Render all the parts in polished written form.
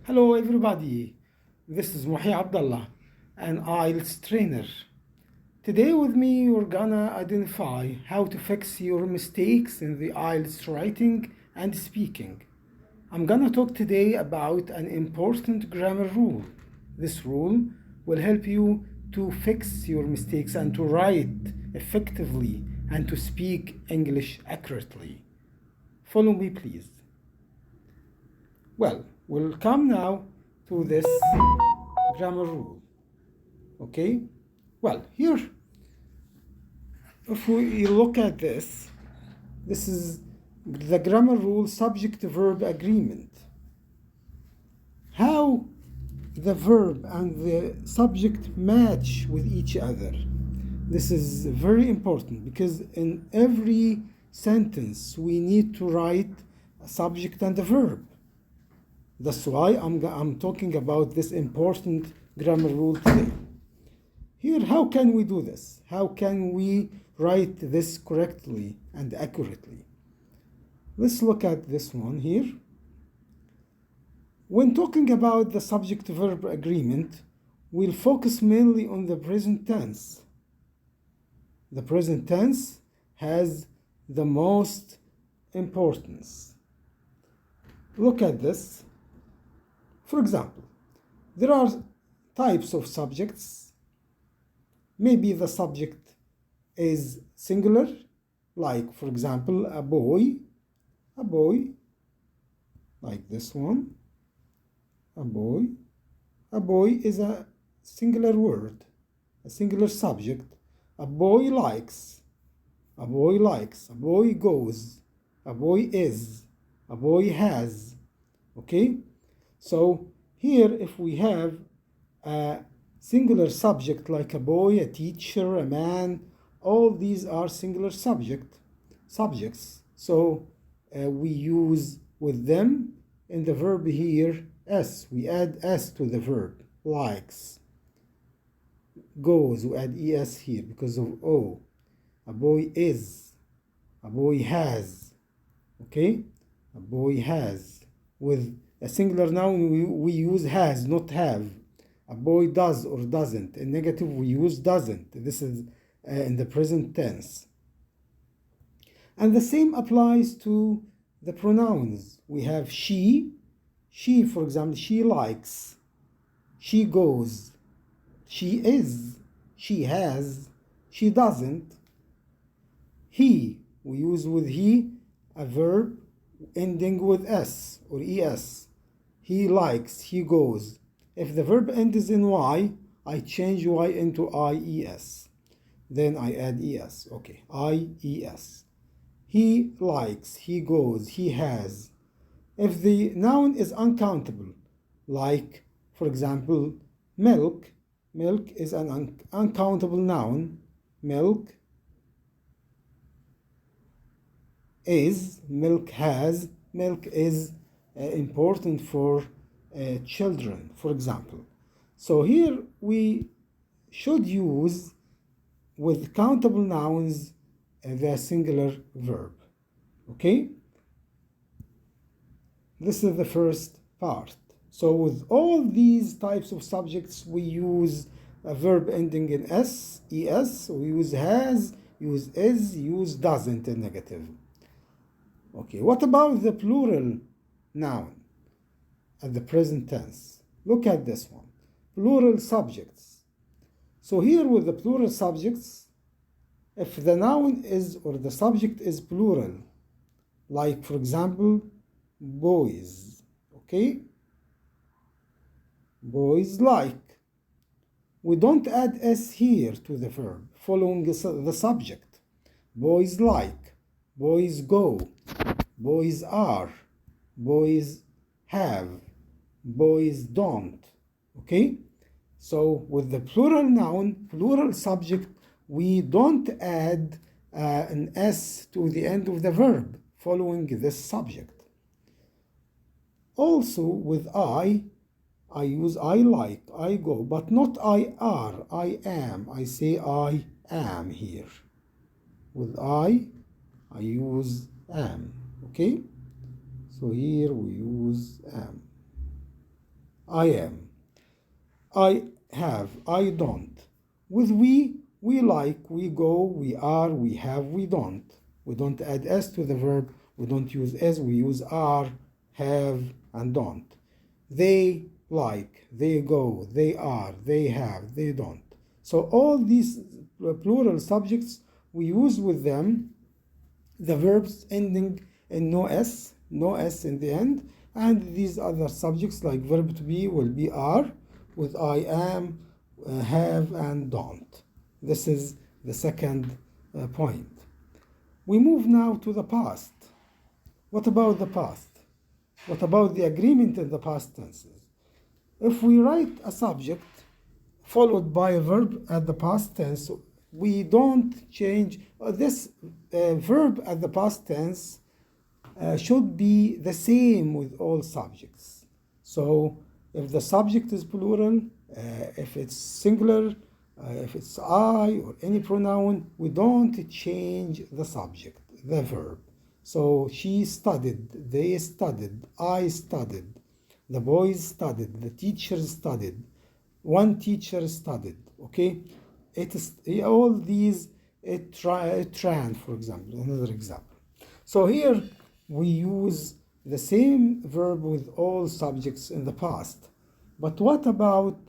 Hello everybody, this is Muhi Abdullah, an IELTS trainer. Today with me we're gonna identify how to fix your mistakes in the IELTS writing and speaking. I'm gonna talk today about an important grammar rule. This rule will help you to fix your mistakes and to write effectively and to speak English accurately. Follow me please. Well, we'll come now to this grammar rule. Okay? Well, here, if we look at this, this is the grammar rule subject-verb agreement. How the verb and the subject match with each other. This is very important because in every sentence we need to write a subject and a verb. That's why I'm talking about this important grammar rule today. Here, how can we do this? How can we write this correctly and accurately? Let's look at this one here. When talking about the subject-verb agreement, we'll focus mainly on the present tense. The present tense has the most importance. Look at this. For example, there are types of subjects. Maybe the subject is singular, like for example, a boy, like this one, a boy is a singular word, a singular subject. A boy likes, a boy goes, a boy is, a boy has, okay? So here, if we have a singular subject like a boy, a teacher, a man, all these are singular subjects. So we use with them in the verb here s. We add s to the verb. Likes. Goes, we add es here because of o. A boy is. A boy has. Okay? A boy has. With a singular noun, we use has, not have. A boy does or doesn't. In negative, we use doesn't. This is in the present tense. And the same applies to the pronouns. We have she. She, for example, she likes. She goes. She is. She has. She doesn't. He. We use with he a verb ending with s or es. He likes, he goes. If the verb ends in y, I change y into ies. Then I add es. Okay, ies. He likes, he goes, he has. If the noun is uncountable, like, for example, milk, milk is an uncountable noun. Milk is, milk has, milk is important for children, for example. So here we should use with countable nouns the singular verb. Okay? This is the first part. So with all these types of subjects, we use a verb ending in s, es. We use has, use is, use doesn't in negative. Okay, what about the plural noun at the present tense? Look at this one. Plural subjects. So here with the plural subjects, if the noun is or the subject is plural, like for example, boys, okay? Boys like. We don't add s here to the verb following the subject. Boys like, boys go, boys are, boys have, boys don't. Okay? So with the plural noun, plural subject, we don't add an s to the end of the verb following this subject. Also with I use I like, I go, but not I are, I am. I say I am here. With I use am. Okay? So here we use am. I am. I have, I don't. With we like, we go, we are, we have, we don't. We don't add s to the verb, we don't use s, we use are, have, and don't. They like, they go, they are, they have, they don't. So all these plural subjects, we use with them the verbs ending in no s in the end, and these other subjects like verb to be will be are with I am, have, and don't. This is the second point. We move now to the past. What about the past? What about the agreement in the past tenses? If we write a subject followed by a verb at the past tense, we don't change this verb at the past tense should be the same with all subjects. So if the subject is plural, if it's singular, if it's I or any pronoun, we don't change the subject, the verb. So she studied, they studied, I studied, the boys studied, the teachers studied, one teacher studied, okay? It is all these, it ran, for example, another example. So here we use the same verb with all subjects in the past. But what about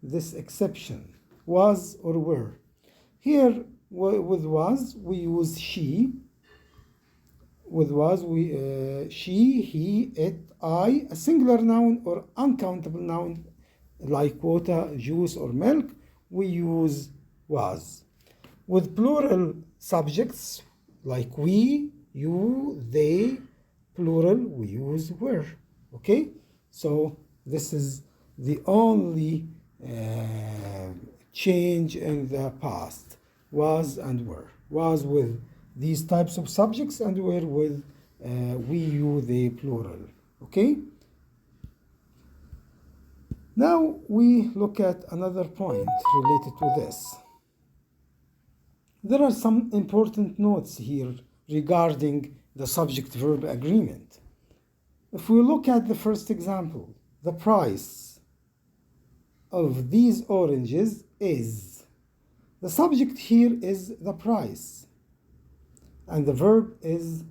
this exception, was or were? Here with was, we use she. With was, we she, he, it, I, a singular noun or uncountable noun like water, juice, or milk, we use was. With plural subjects like we, you, they, plural, we use were. Okay? So this is the only change in the past, was and were. Was with these types of subjects and were with we, you, they, plural. Okay? Now we look at another point related to this. There are some important notes here regarding the subject-verb agreement. If we look at the first example, the price of these oranges is. The subject here is the price, and the verb is.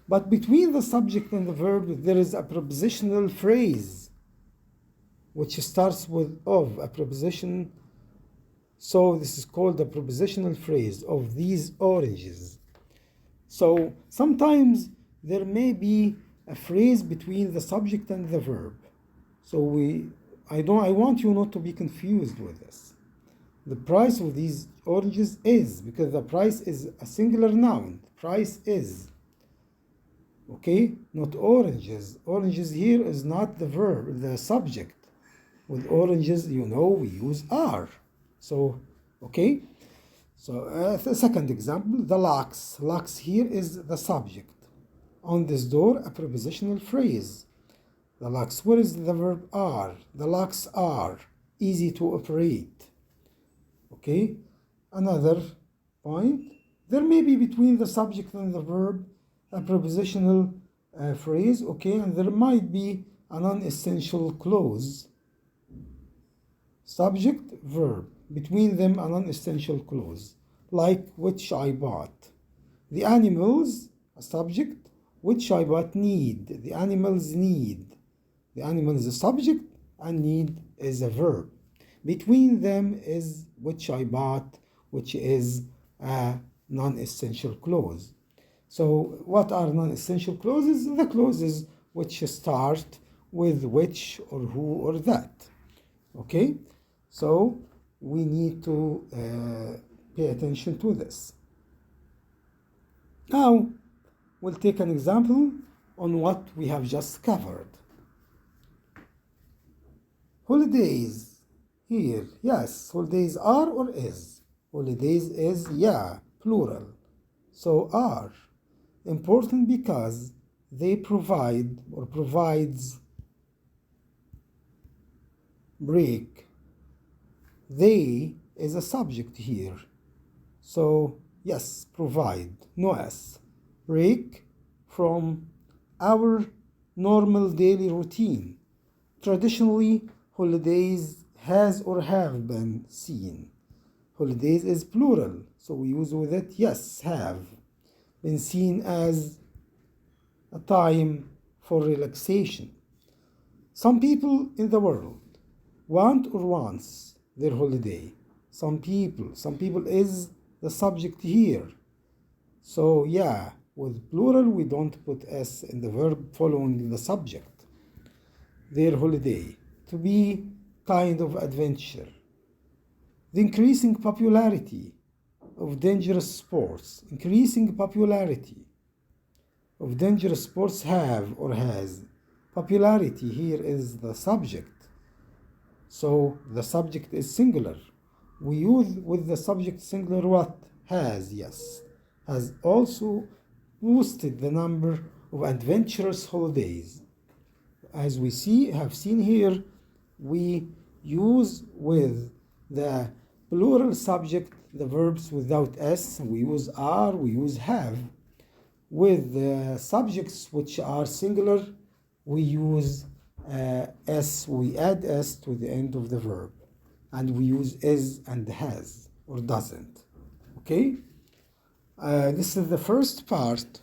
But between the subject and the verb, there is a propositional phrase which starts with of, a preposition. So this is called a propositional phrase, of these oranges. So sometimes there may be a phrase between the subject and the verb. So I want you not to be confused with this. The price of these oranges is, because the price is a singular noun. Price is. Okay? Not oranges. Oranges here is not the verb, the subject. With oranges, you know, we use are. So, okay? So, the second example, the locks. Locks here is the subject. On this door, a prepositional phrase. The locks, where is the verb are? The locks are easy to operate. Okay? Another point, there may be between the subject and the verb a prepositional phrase, okay, and there might be a non-essential clause. Subject, verb, between them a non-essential clause, like which I bought. The animals, a subject, which I bought need. The animals need. The animal is a subject and need is a verb. Between them is which I bought, which is a non-essential clause. So what are non-essential clauses? The clauses which start with which or who or that. Okay? So we need to pay attention to this. Now we'll take an example on what we have just covered. Holidays. Here, yes, holidays are or is? Holidays is, yeah, plural. So are. Important because they provide or provides break. They is a subject here. So, yes, provide, no s. Break from our normal daily routine. Traditionally, holidays has or have been seen. Holidays is plural, so we use with it yes, have been seen as a time for relaxation. Some people in the world want or wants their holiday. Some people is the subject here. So yeah, with plural we don't put s in the verb following the subject. Their holiday, to be kind of adventure. The increasing popularity of dangerous sports. Increasing popularity of dangerous sports have or has. Popularity here is the subject. So the subject is singular. We use with the subject singular what? Has, yes. Has also boosted the number of adventurous holidays. As we have seen here, we use with the plural subject the verbs without s. We use are, we use have. With the subjects which are singular, we use s, we add s to the end of the verb, and we use is and has or doesn't. Okay? This is the first part